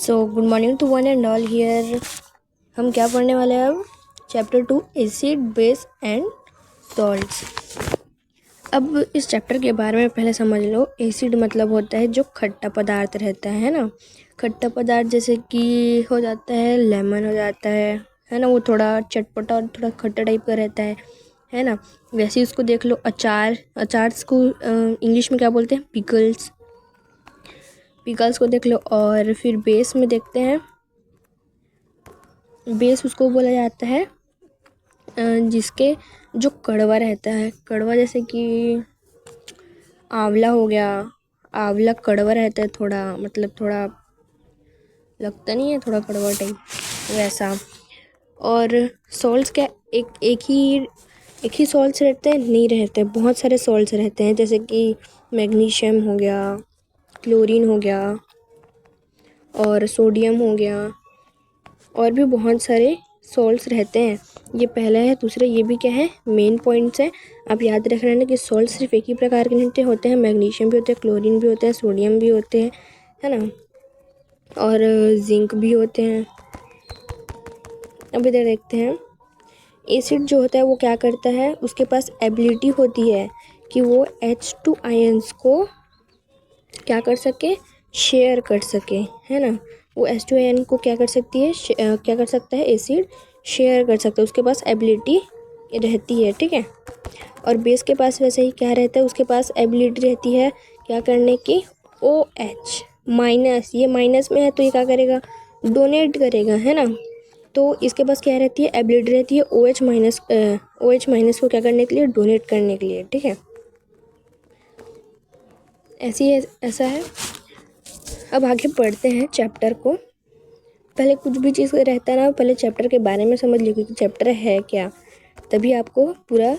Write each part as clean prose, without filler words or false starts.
So good morning to one and all here. हम क्या पढ़ने वाले हैं अब? Chapter 2 acid base and salts. अब इस चैप्टर के बारे में पहले समझ लो। एसिड मतलब होता है जो खट्टा पदार्थ रहता है ना। खट्टा पदार्थ जैसे कि हो जाता है लेमन, हो जाता है ना। वो थोड़ा चटपटा और थोड़ा खट्टा टाइप का रहता है ना। वैसे ही उसको देख लो, अचार को इंग्लिश में क्या बोलते हैं? पिकल्स को देख लो। और फिर बेस में देखते हैं, बेस उसको बोला जाता है जिसके जो कड़वा रहता है। कड़वा जैसे कि आंवला हो गया। आंवला कड़वा रहता है थोड़ा, मतलब थोड़ा लगता नहीं है, थोड़ा कड़वा टाइप वैसा। और सॉल्ट्स क्या एक ही सॉल्ट्स रहते हैं? नहीं रहते, बहुत सारे सॉल्ट्स रहते हैं। जैसे कि मैग्नीशियम हो गया, क्लोरीन हो गया और सोडियम हो गया, और भी बहुत सारे सॉल्ट्स रहते हैं। ये पहला है। दूसरा, ये भी क्या है? मेन पॉइंट्स है। आप याद रख रहे हैं कि सॉल्ट सिर्फ एक ही प्रकार के नहीं होते हैं। मैग्नीशियम भी होते हैं, क्लोरीन भी होते हैं, सोडियम भी होते हैं, है ना, और जिंक भी होते हैं। अब इधर देखते हैं, एसिड जो होता है वो क्या करता है? उसके पास एबिलिटी होती है कि वो H2 आयंस को क्या कर सके? शेयर कर सके, है ना। वो H2 आयन को क्या कर सकती है? क्या कर सकता है? एसिड शेयर कर सकता है, उसके पास एबिलिटी रहती है, ठीक है। और बेस के पास वैसे ही क्या रहता है? उसके पास एबिलिटी रहती है क्या करने की? OH minus. ये माइनस में है तो ये क्या करेगा? डोनेट करेगा, है ना। तो इसके पास क्या रहती है? एबिलिटी रहती है OH माइनस को क्या करने के लिए? डोनेट करने के लिए, ठीक है। ऐसा है। अब आगे पढ़ते हैं चैप्टर को। पहले कुछ भी चीज़ रहता है ना, पहले चैप्टर के बारे में समझ लीजिए कि चैप्टर है क्या, तभी आपको पूरा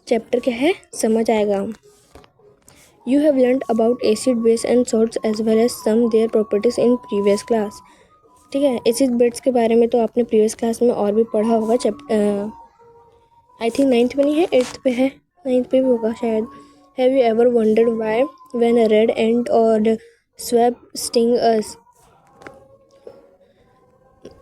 चैप्टर क्या है समझ आएगा। You have learned about acid base and salts as well as some their properties in previous class. ठीक है, एसिड बेस के बारे में तो आपने प्रीवियस क्लास में और भी पढ़ा होगा। आई थिंक 9th में नहीं है, 8th पे है, 9th पे भी होगा शायद। Have you ever wondered why when a red ant और wasp sting us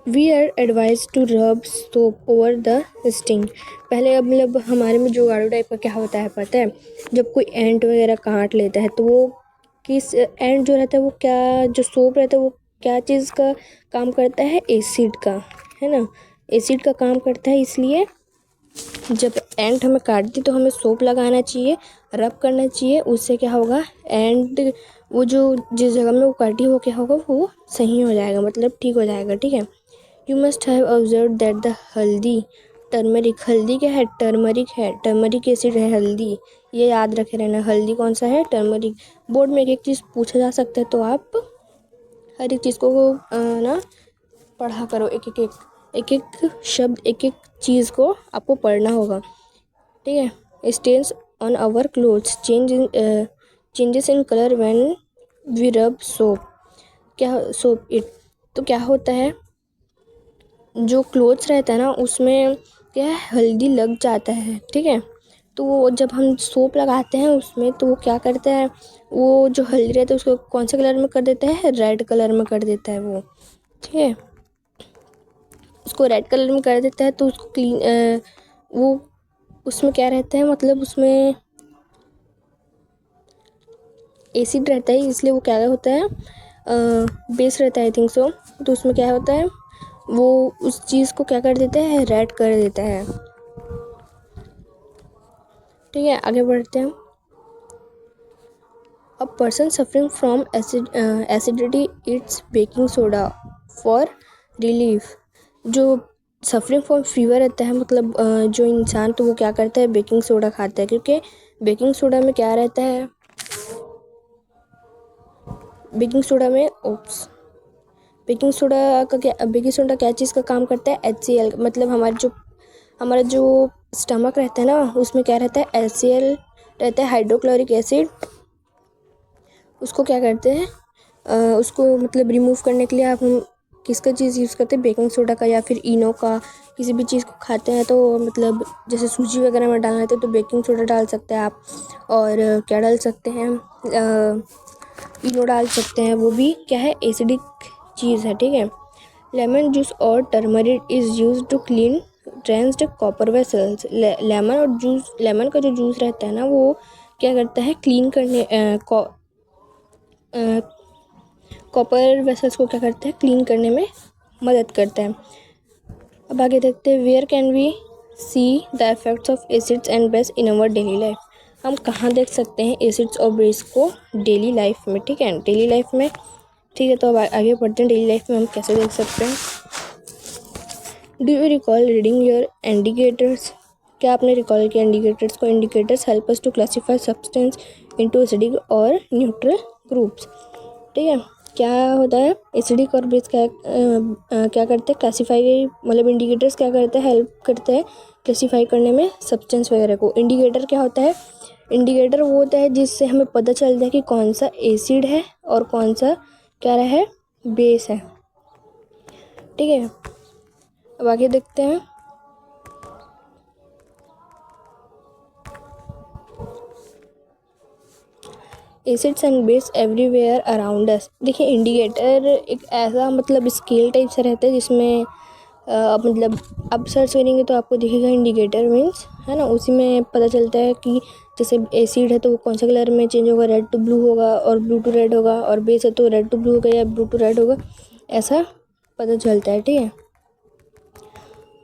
we are advise to rub soap over the sting. पहले अब मतलब हमारे में जुगाड़ू टाइप का क्या होता है पता है? जब कोई एंट वगैरह काट लेता है तो वो किस एंट जो रहता है वो क्या, जो सोप रहता है वो क्या चीज़ का काम करता है? एसिड का, है ना। एसिड का काम करता है, इसलिए जब एंट हमें काटती तो हमें सोप लगाना चाहिए, रब करना चाहिए। उससे क्या होगा? एंट वो जो जिस जगह में वो काटी वो क्या होगा? वो सही हो जाएगा, मतलब ठीक हो जाएगा, ठीक है। You must have observe that the हल्दी टर्मरिक, हल्दी क्या है? टर्मरिक है, टर्मरिक एसिड है हल्दी। ये याद रखे रहना, हल्दी कौन सा है? टर्मरिक। बोर्ड में एक एक चीज़ पूछा जा सकता है तो आप हर एक चीज़ को ना पढ़ा करो। एक एक शब्द, एक एक चीज़ को आपको पढ़ना होगा, ठीक है। Stains on our clothes changes in colour when we rub soap. क्या सोप इट, तो क्या होता है? जो क्लोथ्स रहता है ना उसमें क्या है? हल्दी लग जाता है, ठीक है। तो वो जब हम सोप लगाते हैं उसमें तो वो क्या करता है? वो जो हल्दी रहता है उसको कौन से कलर में कर देता है? रेड कलर में कर देता है वो, ठीक है। उसको रेड कलर में कर देता है तो उसको क्लीन वो उसमें क्या रहता है? मतलब उसमें एसिड रहता है, इसलिए वो क्या होता है? बेस रहता है, आई थिंक सो। तो उसमें क्या होता है? वो उस चीज़ को क्या कर देता है? रेड कर देता है, ठीक है। आगे बढ़ते हैं। A person suffering from acidity it's baking soda for relief. जो सफरिंग फ्रॉम फीवर रहता है, मतलब जो इंसान, तो वो क्या करता है? बेकिंग सोडा खाता है, क्योंकि बेकिंग सोडा में क्या रहता है? बेकिंग सोडा में बेकिंग सोडा क्या चीज़ का काम करता है? HCl। मतलब हमारा जो स्टमक रहता है ना उसमें क्या रहता है? HCl रहता है, हाइड्रोक्लोरिक एसिड। उसको क्या करते हैं? उसको मतलब रिमूव करने के लिए हम किसका चीज़ यूज़ करते हैं? बेकिंग सोडा का, या फिर इनो का। किसी भी चीज़ को खाते हैं तो मतलब जैसे सूजी वगैरह में डालना है तो बेकिंग सोडा डाल सकते हैं आप। और क्या डाल सकते हैं? इनो डाल सकते हैं। वो भी क्या है? एसिडिक चीज़ है, ठीक है। लेमन जूस और turmeric is use to clean tarnished copper vessels. Lemon का जो जूस रहता है ना, वो क्या करता है, क्लीन करने कॉपर वेसल्स को क्या करता है, क्लीन करने में मदद करता है। अब आगे देखते हैं, where can we see the effects of acids and base in our daily life. हम कहाँ देख सकते हैं एसिड्स और बेस को डेली लाइफ में, ठीक है, डेली लाइफ में, ठीक है। तो अब आगे बढ़ते हैं, डेली लाइफ में हम कैसे देख सकते हैं। Do you recall reading your indicators. क्या आपने रिकॉल किया इंडिकेटर्स को। Indicators help us to classify substance into acidic और न्यूट्रल ग्रुप्स, ठीक है। क्या होता है, एसिडिक और बेस क्या करते हैं, क्लासीफाई, मतलब इंडिकेटर्स क्या करते हैं, हेल्प करते हैं क्लासीफाई करने में सब्सटेंस वगैरह को। इंडिकेटर क्या होता है, इंडिकेटर वो होता है जिससे हमें पता चलता है कि कौन सा एसिड है और कौन सा क्या रहा है, बेस है, ठीक है। अब आगे देखते हैं, acids and base everywhere around us. देखिए इंडिकेटर एक ऐसा मतलब स्केल टाइप से रहता है जिसमें मतलब आप सर्च करेंगे तो आपको दिखेगा इंडिकेटर मीन्स, है ना, उसी में पता चलता है कि जैसे एसिड है तो वो कौन सा कलर में चेंज होगा, रेड टू ब्लू होगा और ब्लू टू रेड होगा, और बेस है तो रेड टू ब्लू होगा या ब्लू टू रेड होगा, ऐसा पता चलता है, ठीक है।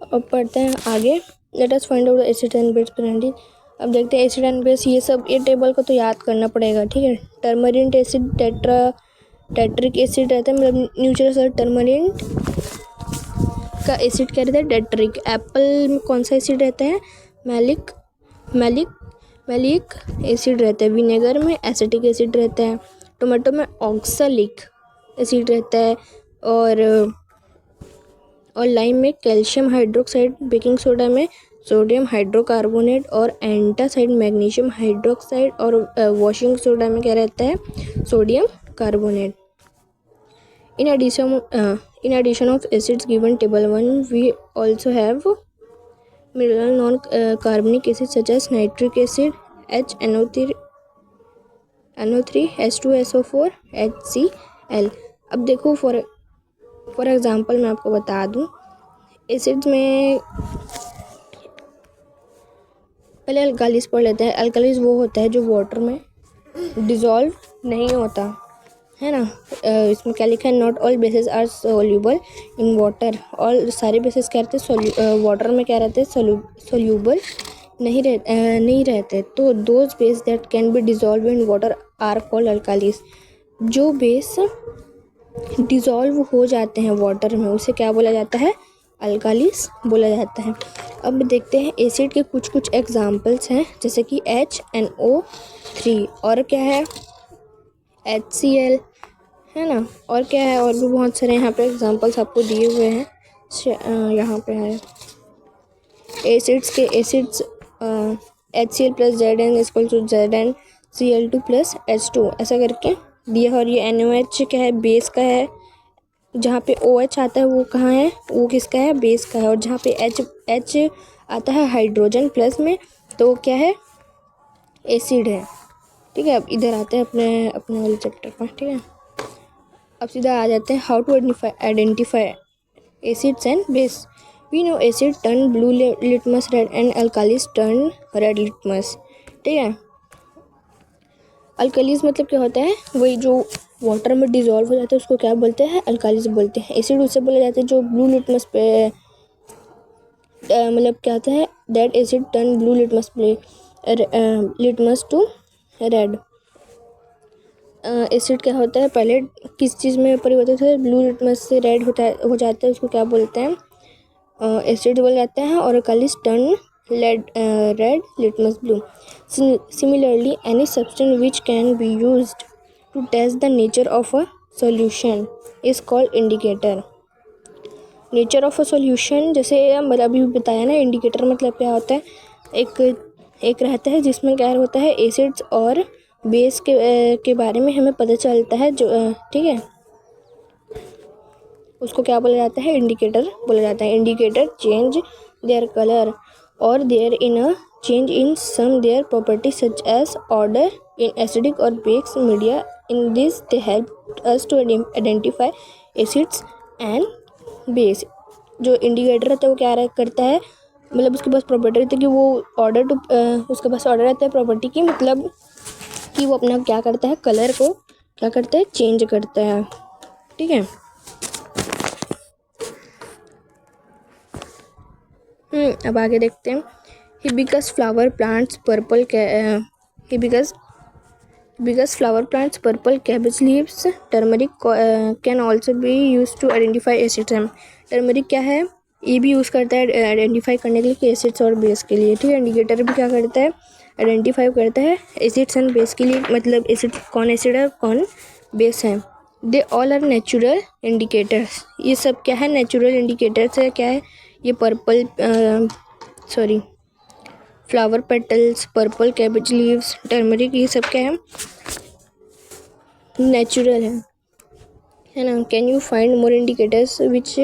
अब पढ़ते हैं आगे, let us find out acid and base present. अब देखते हैं एसिड एंड बेस, ये सब ये टेबल को तो याद करना पड़ेगा, ठीक है। टर्मरिन एसिड टेट्रिक एसिड रहता है, मतलब न्यूट्रल सॉल्ट टर्मरिन का एसिड क्या रहता है, टेट्रिक। एप्पल में कौन सा एसिड रहता है, मैलिक एसिड रहता है। विनेगर में एसिटिक एसिड रहता है। टोमेटो में ऑक्सैलिक एसिड रहता है। और लाइम में कैल्शियम हाइड्रोक्साइड। बेकिंग सोडा में सोडियम हाइड्रोकार्बोनेट और एंटासाइड मैग्नीशियम हाइड्रोक्साइड। और वॉशिंग सोडा में क्या रहता है, sodium carbonate. In addition of acids given table 1, we also have mineral non-carbonic acids such as nitric acid, HNO3, H2SO4, HCl। अब देखो for example मैं आपको बता दूं, एसिड्स में पहले अल्कालीज पढ़ लेते हैं। अल्कालीज वो होता है जो वाटर में डिज़ोल्व नहीं होता, है ना। इसमें क्या लिखा है, not all bases are soluble in water. All सारे बेसिस क्या रहते हैं, वाटर में क्या रहते हैं, सोल्यूबल नहीं रहते। तो those base that can be dissolve in water are called alkalis. जो बेस डिज़ोल्व हो जाते हैं वाटर में उसे क्या बोला जाता है, अल्कालीज बोला जाता है। अब देखते हैं एसिड के कुछ एग्जाम्पल्स हैं, जैसे कि HNO3 और क्या है, HCl, है ना, और क्या है, और भी बहुत सारे यहाँ पे एग्जांपल्स आपको दिए हुए हैं। यहाँ पे है acids HCl plus ZN equal to ZnCl2 plus H2 ऐसा करके दिया है। और ये NOH क्या है, बेस का है। जहाँ पे OH आता है वो कहाँ है, वो किसका है, बेस का है। और जहाँ पे H आता है हाइड्रोजन प्लस में, तो क्या है, एसिड है, ठीक है। अब इधर आते हैं अपने वाले चैप्टर पर, ठीक है। अब सीधा आ जाते हैं, how to identify acids and base. We know acid turn blue litmus red and alkalis turn red litmus, ठीक है। अल्कालीज मतलब क्या होता है, वही जो वाटर में डिज़ोल्व हो जाता है उसको क्या बोलते हैं, अल्कालीज बोलते हैं। एसिड उससे बोले जाते हैं जो ब्लू लिटमस पे मतलब क्या होता है, that acid turn blue litmus to red. Acid क्या होता है, पहले किस चीज़ में परिवर्तित होता है, ब्लू लिटमस से रेड हो जाता है, उसको क्या बोलते हैं, एसिड बोले जाते हैं। और alkalis turn red litmus blue. Similarly any substance which can be used to test the nature of a solution is called indicator. Nature of a solution, जैसे मतलब अभी बताया ना, इंडिकेटर मतलब क्या होता है, एक रहता है जिसमें क्या होता है, एसिड्स और बेस के बारे में हमें पता चलता है, जो ठीक है, उसको क्या बोला जाता है, इंडिकेटर बोला जाता है। इंडिकेटर चेंज देयर कलर और their in a change in some their property such as order in acidic और base media in this they help us to identify acids and base. जो इंडिकेटर रहता है वो क्या करता है, मतलब उसके पास प्रॉपर्टी रहती है कि वो उसके पास ऑर्डर रहता है प्रॉपर्टी की, मतलब कि वो अपना क्या करता है, कलर को क्या करता है, चेंज करता है। ठीक है। अब आगे देखते हैं। Hibiscus flower plants purple Because flower plants purple cabbage leaves, turmeric can also be used to identify acids and turmeric क्या है, ये भी यूज़ करता है आइडेंटिफाई करने के लिए कि एसिड्स और बेस के लिए। ठीक है। इंडिकेटर भी क्या करता है, आइडेंटिफाई करता है एसिड्स एंड बेस के लिए, मतलब एसिड कौन एसिड है कौन बेस है। They all are natural indicators, ये सब क्या है, नेचुरल इंडिकेटर्स है। क्या है ये, flower petals, purple cabbage leaves, turmeric, ये सब क्या है, नेचुरल है ना। Can you find more indicators which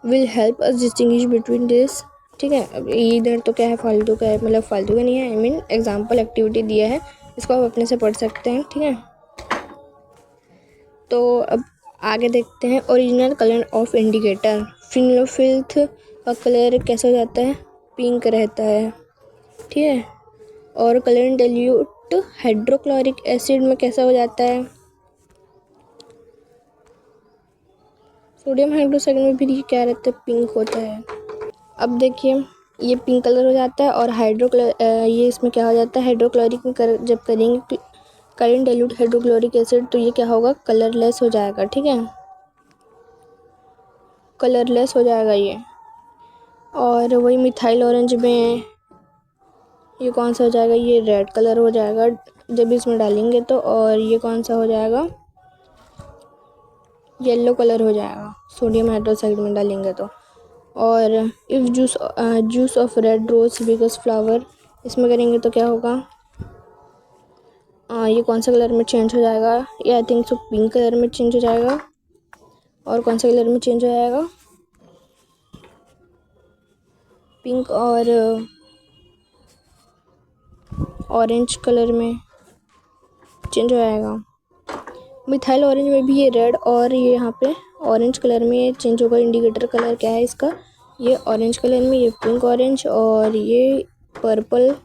will help us distinguish between this. ठीक है। अब इधर तो क्या है, फालतू का है, मतलब फालतू का नहीं है, आई मीन एग्जाम्पल एक्टिविटी दिया है, इसको आप अपने से पढ़ सकते हैं। ठीक है। तो अब आगे देखते हैं ओरिजिनल कलर ऑफ इंडिकेटर। फिनोल्फिथ का कलर कैसा हो जाता है, पिंक रहता है। ठीक है। और कलर डाइल्यूट हाइड्रोक्लोरिक एसिड में कैसा हो जाता है, सोडियम हाइड्रोक्साइड में भी क्या रहता है, पिंक होता है। अब देखिए ये पिंक कलर हो जाता है, और ये इसमें क्या हो जाता है, हाइड्रोक्लोरिक में जब करेंगे कलर डाइल्यूट हाइड्रोक्लोरिक एसिड तो ये क्या होगा, कलरलेस हो जाएगा। ठीक है, कलरलेस हो जाएगा ये। और वही मिथाइल ऑरेंज में ये कौन सा हो जाएगा, ये रेड कलर हो जाएगा जब इसमें डालेंगे तो। और ये कौन सा हो जाएगा, येलो कलर हो जाएगा सोडियम हाइड्रोक्साइड में डालेंगे तो। और if juice of red rose because flower, इसमें करेंगे तो क्या होगा, ये कौन सा कलर में चेंज हो जाएगा, ये I think so pink colour में चेंज हो जाएगा। और कौन सा कलर में चेंज हो जाएगा, पिंक और ऑरेंज कलर में चेंज हो जाएगा। मिथाइल ऑरेंज में भी ये रेड और ये यहाँ पे ऑरेंज कलर में चेंज होगा। इंडिकेटर कलर क्या है इसका, ये ऑरेंज कलर में, ये पिंक ऑरेंज, और ये पर्पल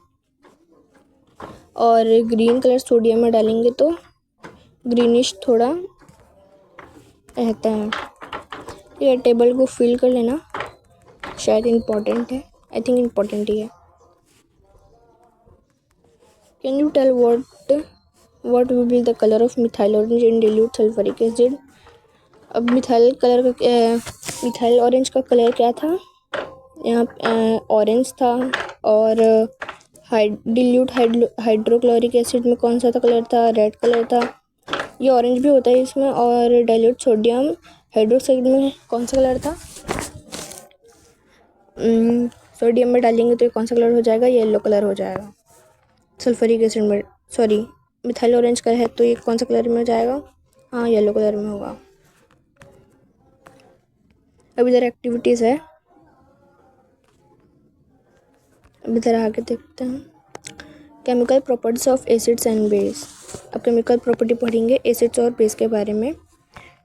और ग्रीन कलर सोडियम में डालेंगे तो ग्रीनिश थोड़ा रहता है। ये टेबल को फिल कर लेना, शायद इम्पोर्टेंट है, आई थिंक इम्पोर्टेंट ही है। Can you tell what will be the color of methyl orange in dilute sulfuric acid। अब मिथाइल ऑरेंज का कलर क्या था, यहाँ ऑरेंज था। और डिल्यूट हाइड्रोक्लोरिक एसिड में कौन सा था कलर था, रेड कलर था। ये ऑरेंज भी होता है इसमें। और डाइल्यूट सोडियम हाइड्रोक्साइड में कौन सा कलर था, सोडियम में डालेंगे तो ये कौन सा कलर हो जाएगा, येलो कलर हो जाएगा। सल्फरिक एसिड में, सॉरी मिथाइल ऑरेंज का है तो ये कौन सा कलर में हो जाएगा, हाँ येलो कलर में होगा। अब इधर एक्टिविटीज़ है, अब इधर आगे देखते हैं। Chemical properties of acids and base. अब केमिकल प्रॉपर्टी पढ़ेंगे एसिड्स और बेस के बारे में।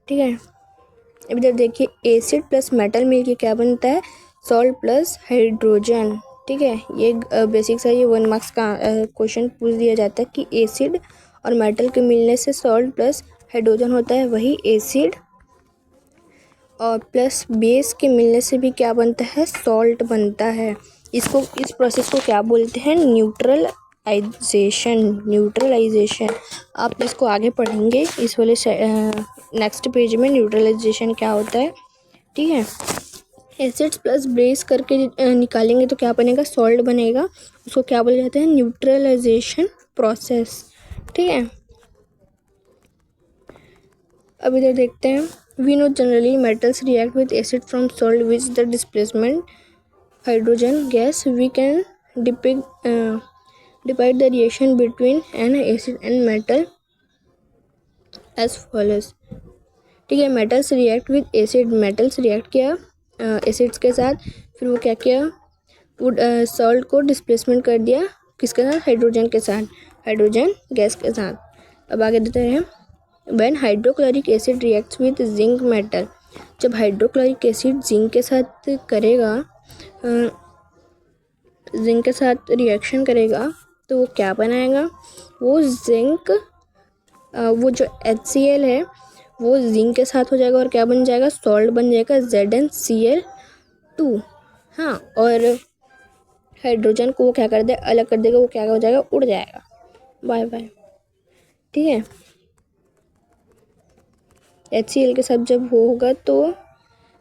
ठीक है। अब इधर देखिए एसिड प्लस मेटल मिलके क्या बनता है, सॉल्ट प्लस हाइड्रोजन। ठीक है, ये बेसिक सा ये 1 मार्क्स का क्वेश्चन पूछ दिया जाता है कि एसिड और मेटल के मिलने से सॉल्ट प्लस हाइड्रोजन होता है, वही एसिड और प्लस बेस के मिलने से भी क्या बनता है, सॉल्ट बनता है। इस प्रोसेस को क्या बोलते हैं, न्यूट्रलाइजेशन। आप इसको आगे पढ़ेंगे इस वाले नेक्स्ट पेज में, न्यूट्रलाइजेशन क्या होता है। ठीक है। एसिड्स प्लस बेस करके निकालेंगे तो क्या बनेगा, सॉल्ट बनेगा। उसको क्या बोला जाता है, न्यूट्रलाइजेशन प्रोसेस। ठीक है। अब इधर देखते हैं। We know generally metals react with acid from salt which the displacement hydrogen gas. We can divide the reaction between an acid and metal as follows। ठीक है, metals react with acid, metals react किया acids के साथ, फिर वो क्या किया, वो सॉल्ट को डिस्प्लेसमेंट कर दिया किसके साथ, हाइड्रोजन के साथ, हाइड्रोजन गैस के साथ। अब आगे देते हैं when hydrochloric acid reacts with zinc metal, जब हाइड्रोक्लोरिक एसिड जिंक के साथ करेगा, जिंक के साथ रिएक्शन करेगा तो वो क्या बनाएगा, वो जिंक, वो जो HCl है वो जिंक के साथ हो जाएगा और क्या बन जाएगा, सॉल्ट बन जाएगा ZnCl2। हाँ, और हाइड्रोजन को वो क्या कर दे, अलग कर देगा, वो क्या हो जाएगा, उड़ जाएगा। Bye bye. ठीक है, HCl के साथ जब वो होगा तो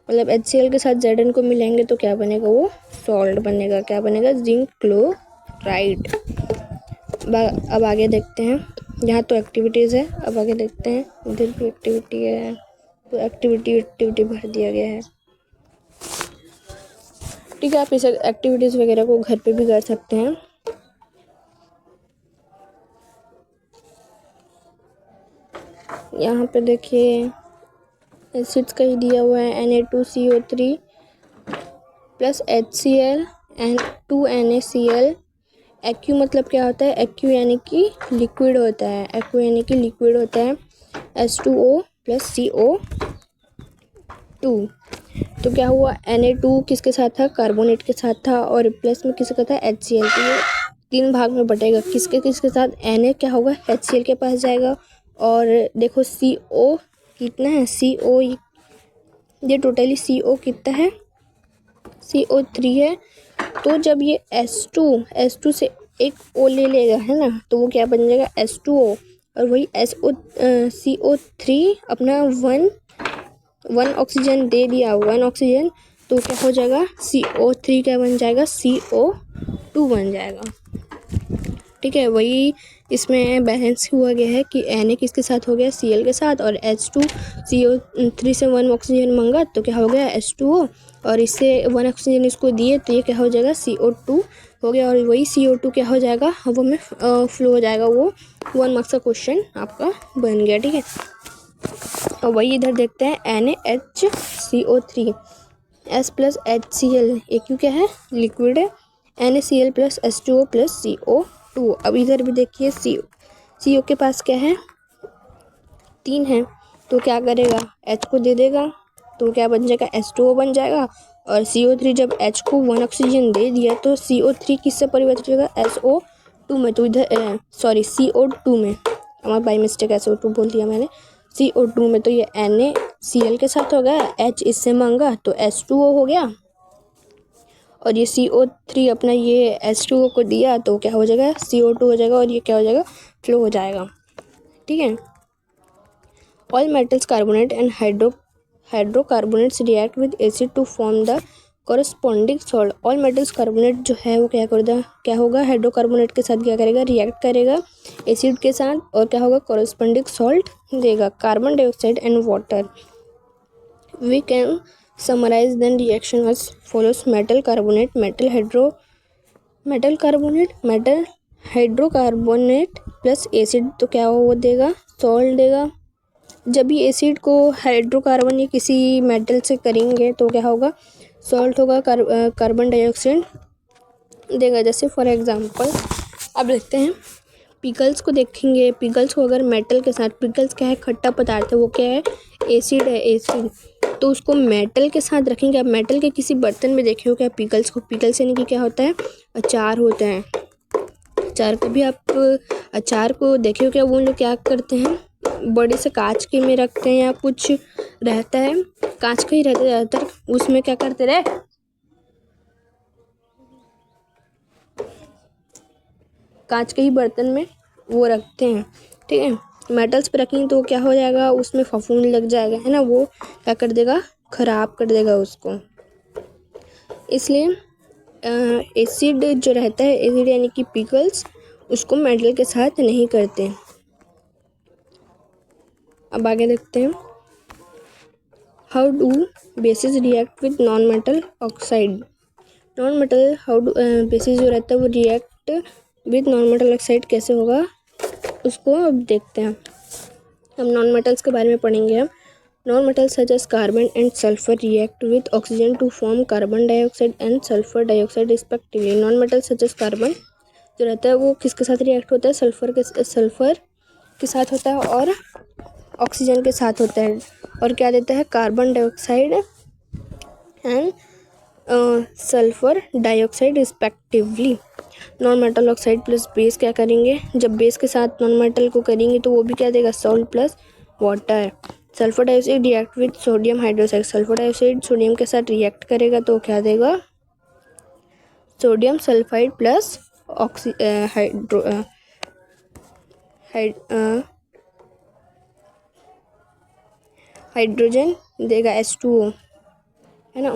मतलब HCl के साथ Zn को मिलाएंगे तो क्या बनेगा, वो सॉल्ट बनेगा। क्या बनेगा, जिंक क्लोराइड। अब आगे देखते हैं, यहाँ तो एक्टिविटीज़ है, अब आगे देखते हैं, इधर भी एक्टिविटी है, तो एक्टिविटी भर दिया गया है। ठीक है, आप इस एक्टिविटीज़ वगैरह को घर पे भी कर सकते हैं। यहाँ पे देखिए एसिड्स का ही दिया हुआ है, Na2CO3 plus HCl and 2NaCl। Acute मतलब क्या होता है, एक्यू यानी कि लिक्विड होता है, एक्यू यानी कि लिक्विड होता है, H2O प्लस CO2। तो क्या हुआ, Na2 किसके साथ था, कार्बोनेट के साथ था, और प्लस में किसका था, HCl। तो ये 3 भाग में बटेगा, किसके किसके साथ, Na क्या होगा, HCl के पास जाएगा, और देखो CO कितना है, CO ये टोटली CO कितना है, CO3 है। तो जब ये H2 से एक O ले लेगा, है ना, तो वो क्या बन जाएगा, H2O, और वही CO3 अपना वन ऑक्सीजन दे दिया, 1 ऑक्सीजन, तो क्या हो जाएगा, CO3 क्या बन जाएगा, CO2 बन जाएगा। ठीक है, वही इसमें बैलेंस हुआ गया है कि Na किसके साथ हो गया, Cl के साथ, और H2 CO3 से 1 ऑक्सीजन मांगा तो क्या हो गया, H2O, और इससे 1 ऑक्सीजन इसको दिए तो ये क्या हो जाएगा, CO2 हो गया, और वही CO2 क्या हो जाएगा, हवा में फ्लो हो जाएगा। वो 1 मार्क्स का क्वेश्चन आपका बन गया। ठीक है, और वही इधर देखते हैं, NaHCO3 S प्लस HCl, एक क्या है, लिक्विड है, NaCl plus H2O plus CO2। अब इधर भी देखिए CO के पास क्या है, 3 है, तो क्या करेगा, H को दे देगा, तो क्या बन जाएगा, H2O बन जाएगा, और CO3 जब H को 1 ऑक्सीजन दे दिया तो CO3 किससे परिवर्तित हो जाएगा, SO2 में। तो इधर सॉरी CO2 में, हमारा बाई मिस्टेक SO2 बोल दिया मैंने, CO2 में। तो ये NaCl के साथ हो गया, H इससे मांगा तो H2O हो गया, और ये CO3 अपना ये H2O को दिया तो क्या हो जाएगा, CO2 हो जाएगा, और ये क्या हो जाएगा, फ्लो हो जाएगा। ठीक है, all metals carbonate and hydrocarbonates react with acid to form the corresponding salt. All metals carbonate जो है वो क्या होगा, हाइड्रोकार्बोनेट के साथ क्या करेगा, रिएक्ट करेगा एसिड के साथ, और क्या होगा, कॉरस्पॉन्डिंग सॉल्ट देगा, carbon dioxide and water. We can summarise then reaction as follows: metal carbonate, metal hydrocarbonate plus acid, तो क्या वो देगा, सॉल्ट देगा। जब भी एसिड को हाइड्रोकार्बन या किसी मेटल से करेंगे तो क्या होगा, सॉल्ट होगा, कार्बन डाइऑक्साइड देगा। जैसे फॉर एग्जांपल अब देखते हैं, पिकल्स को देखेंगे, पिकल्स को अगर मेटल के साथ, पिकल्स क्या है, खट्टा पदार्थ है, वो क्या है, एसिड है, एसिड, तो उसको मेटल के साथ रखेंगे। आप मेटल के किसी बर्तन में देखे हो क्या पिकल्स को, पिकल्स यानी कि क्या होता है, अचार होता है। अचार को भी आप अचार को देखे हो क्या, वो लोग क्या करते हैं, बड़े से कांच के में रखते हैं, या कुछ रहता है कांच का ही रहता है ज़्यादातर, उसमें क्या करते रहे, कांच के ही बर्तन में वो रखते हैं। ठीक है, मेटल्स पे रखेंगे तो क्या हो जाएगा, उसमें फफूंद लग जाएगा, है ना, वो क्या कर देगा, ख़राब कर देगा उसको। इसलिए एसिड जो रहता है, एसिड यानी कि पिकल्स, उसको मेटल के साथ नहीं करते। अब आगे देखते हैं, how do basis react with non metal oxide. Non metal basis जो रहता है वो react with non metal oxide कैसे होगा, उसको अब देखते हैं। हम नॉन मेटल्स के बारे में पढ़ेंगे। हम non metals such as carbon and sulphur react with oxygen to form carbon dioxide and sulphur dioxide respectively. Non metal such as carbon जो रहता है वो किसके साथ रिएक्ट होता है, सल्फर के साथ होता है, और ऑक्सीजन के साथ होता है और क्या देता है, carbon dioxide and sulphur dioxide respectively. Non metal oxide plus base क्या करेंगे, जब बेस के साथ नॉन मेटल को करेंगे तो वो भी क्या देगा, salt plus water. Sulphur dioxide react with sodium hydroxide, sulphur dioxide sodium के साथ रिएक्ट करेगा तो क्या देगा, सोडियम सल्फाइड प्लस हाइड्रोजन देगा H2O, है ना,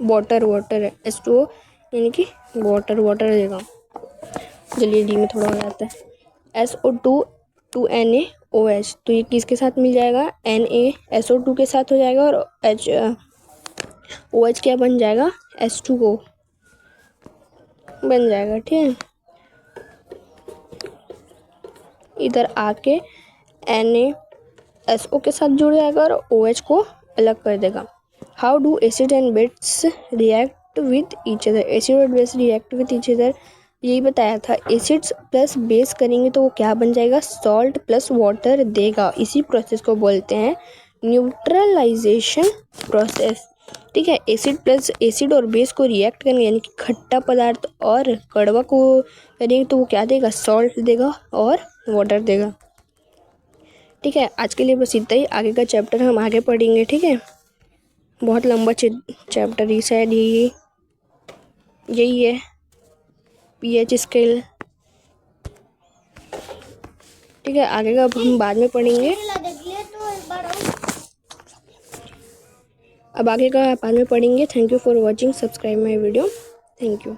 वाटर है H2O यानी कि वाटर देगा। चलिए डी में थोड़ा हो जाता है, SO2 2NaOH, तो ये किसके साथ मिल जाएगा, NaSO2 के साथ हो जाएगा और OH क्या बन जाएगा, H2O बन जाएगा। ठीक है, इधर आके NaSO के साथ जुड़ जाएगा और OH को अलग कर देगा। How do acid and base react with each other, acid और base react with each other, यही बताया था। एसिड्स प्लस बेस करेंगे तो वो क्या बन जाएगा, सॉल्ट प्लस वाटर देगा। इसी प्रोसेस को बोलते हैं न्यूट्रलाइजेशन प्रोसेस। ठीक है, एसिड और बेस को रिएक्ट करेंगे यानी कि खट्टा पदार्थ और कड़वा को करेंगे तो वो क्या देगा, सॉल्ट देगा और वाटर देगा। ठीक है, आज के लिए बस इतना ही, आगे का चैप्टर हम आगे पढ़ेंगे। ठीक है, बहुत लंबा चैप्टर ही शायद यही है, pH स्केल। ठीक है, आगे का हम बाद में पढ़ेंगे, अब आगे का बाद में पढ़ेंगे। Thank you for watching, subscribe my video, thank you.